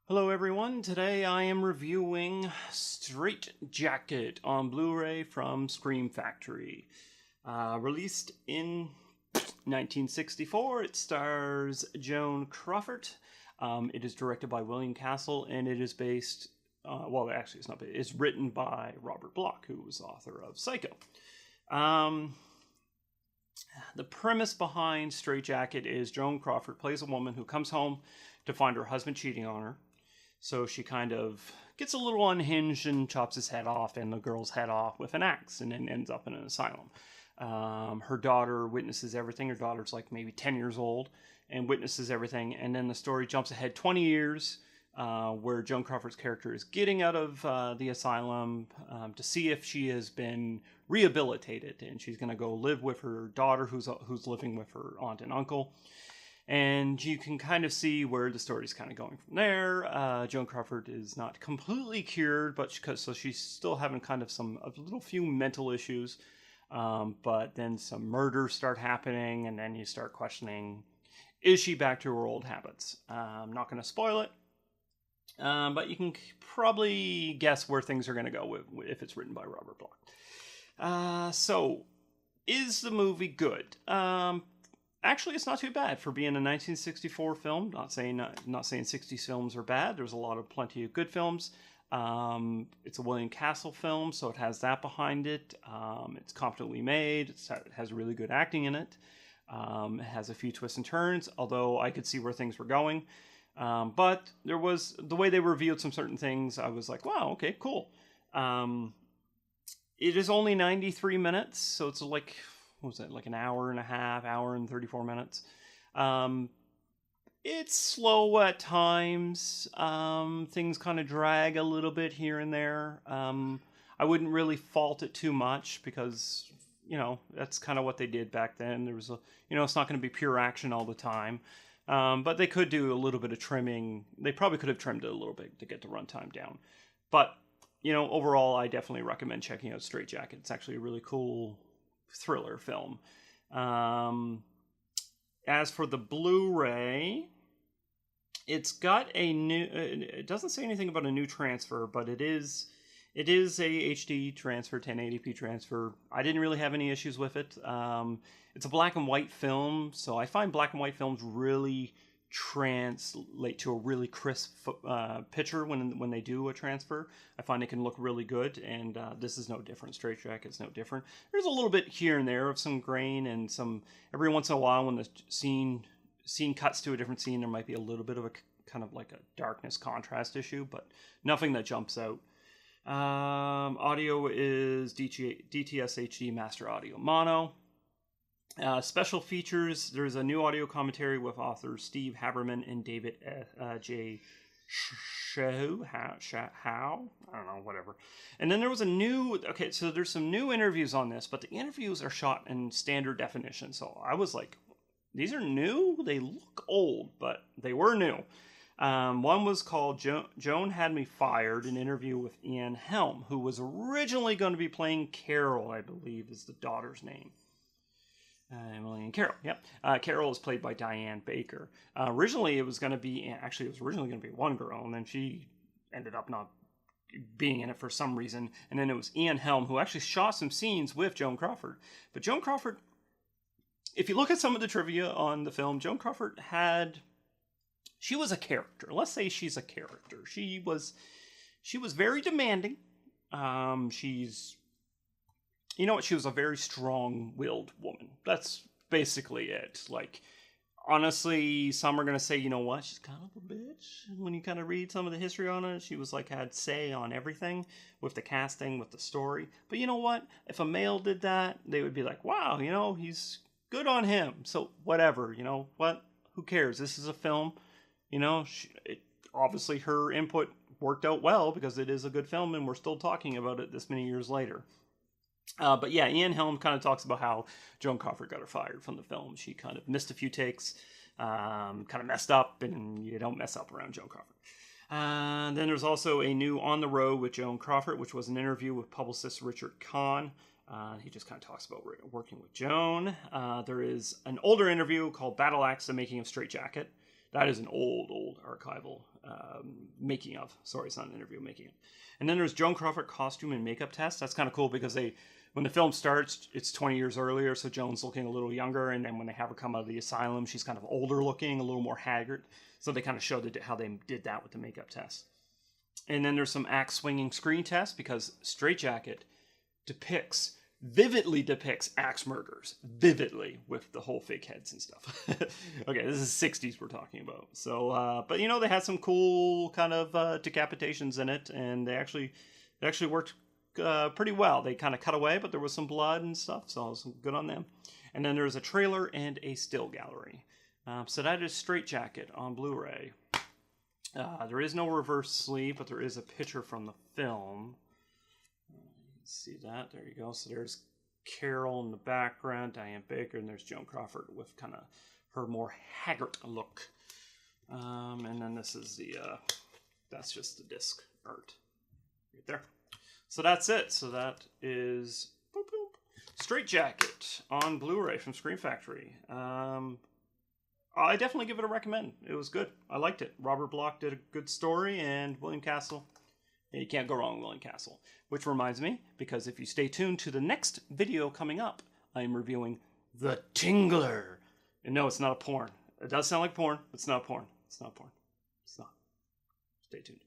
Hello everyone, today I am reviewing Strait-Jacket on Blu-ray from Scream Factory. Released in 1964, it stars Joan Crawford. It is directed by William Castle and it is based, well actually it's not based, it's written by Robert Bloch, who was author of Psycho. The premise behind Strait-Jacket is Joan Crawford plays a woman who comes home to find her husband cheating on her. So she kind of gets a little unhinged and chops his head off and the girl's head off with an axe and then ends up in an asylum. Her daughter witnesses everything. Her daughter's like maybe 10 years old and witnesses everything. And then the story jumps ahead 20 years where Joan Crawford's character is getting out of the asylum to see if she has been rehabilitated. And she's going to go live with her daughter who's living with her aunt and uncle. And you can kind of see where the story's kind of going from there. Joan Crawford is not completely cured, but so she's still having kind of a little few mental issues. But then some murders start happening, and then you start questioning, is she back to her old habits? I'm not going to spoil it, but you can probably guess where things are going to go if it's written by Robert Bloch. So, is the movie good? Actually, it's not too bad for being a 1964 film. Not saying 60s films are bad. There's plenty of good films. It's a William Castle film, so it has that behind it. It's competently made. It has really good acting in it. It has a few twists and turns, although I could see where things were going. But there was the way they revealed some certain things. I was like, wow, okay, cool. It is only 93 minutes, so it's like, what was that, like an hour and a half, hour and 34 minutes. It's slow at times. Things kind of drag a little bit here and there. I wouldn't really fault it too much because, that's kind of what they did back then. There was it's not going to be pure action all the time. But they could do a little bit of trimming. They probably could have trimmed it a little bit to get the runtime down. But, overall, I definitely recommend checking out Strait-Jacket. It's actually a really cool thriller film. As for the Blu-ray, it's got a new. It doesn't say anything about a new transfer, but it is a HD transfer, 1080p transfer. I didn't really have any issues with it. It's a black and white film, so I find black and white films really translate to a really crisp picture when they do a transfer. I find it can look really good, and this is no different. Strait-Jacket's no different. There's a little bit here and there of some grain, and some every once in a while when the scene cuts to a different scene, there might be a little bit of a kind of like a darkness contrast issue, but nothing that jumps out. Audio is DTS HD Master Audio Mono. Special features, there's a new audio commentary with authors Steve Haberman and David J. How? I don't know, whatever. And then there was so there's some new interviews on this, but the interviews are shot in standard definition. So I was like, these are new? They look old, but they were new. One was called Joan Had Me Fired, an interview with Ian Helm, who was originally going to be playing Carol, I believe is the daughter's name. Emily and Carol, yep. Carol is played by Diane Baker. Originally it was going to be one girl, and then she ended up not being in it for some reason. And then it was Ian Helm, who actually shot some scenes with Joan Crawford. But Joan Crawford, if you look at some of the trivia on the film, Joan Crawford she was a character. Let's say she's a character. She was very demanding. She was a very strong-willed woman. That's basically it. Like, honestly, some are going to say, you know what, she's kind of a bitch. When you kind of read some of the history on it, she was had say on everything with the casting, with the story. But you know what? If a male did that, they would be like, wow, he's good on him. So whatever, what? Who cares? This is a film. Obviously her input worked out well because it is a good film and we're still talking about it this many years later. But yeah, Ian Helm kind of talks about how Joan Crawford got her fired from the film. She kind of missed a few takes, kind of messed up, and you don't mess up around Joan Crawford. Then there's also a new On the Road with Joan Crawford, which was an interview with publicist Richard Kahn. He just kind of talks about working with Joan. There is an older interview called Battle Axe, The Making of Strait-Jacket. That is an old archival making of. Sorry, it's not an interview, making of. And then there's Joan Crawford costume and makeup test. That's kind of cool because when the film starts, it's 20 years earlier, so Joan's looking a little younger, and then when they have her come out of the asylum, she's kind of older looking, a little more haggard. So they kind of showed how they did that with the makeup test. And then there's some axe swinging screen tests because Strait-Jacket vividly depicts axe murders, vividly, with the whole fake heads and stuff. Okay, this is 60s we're talking about. So, but they had some cool kind of decapitations in it, and they actually worked pretty well. They kind of cut away, but there was some blood and stuff, so it was good on them. And then there's a trailer and a still gallery. So that is Strait-Jacket on Blu-ray. There is no reverse sleeve, but there is a picture from the film. See that? There you go. So there's Carol in the background, Diane Baker, and there's Joan Crawford with kind of her more haggard look. And then this is that's just the disc art right there. So that's it. So that is Strait-Jacket on Blu-ray from Screen Factory. I definitely give it a recommend. It was good. I liked it. Robert Bloch did a good story, and William Castle. You can't go wrong with William Castle. Which reminds me, because if you stay tuned to the next video coming up, I'm reviewing The Tingler. And no, it's not a porn. It does sound like porn, but it's not porn. It's not porn. It's not. Stay tuned.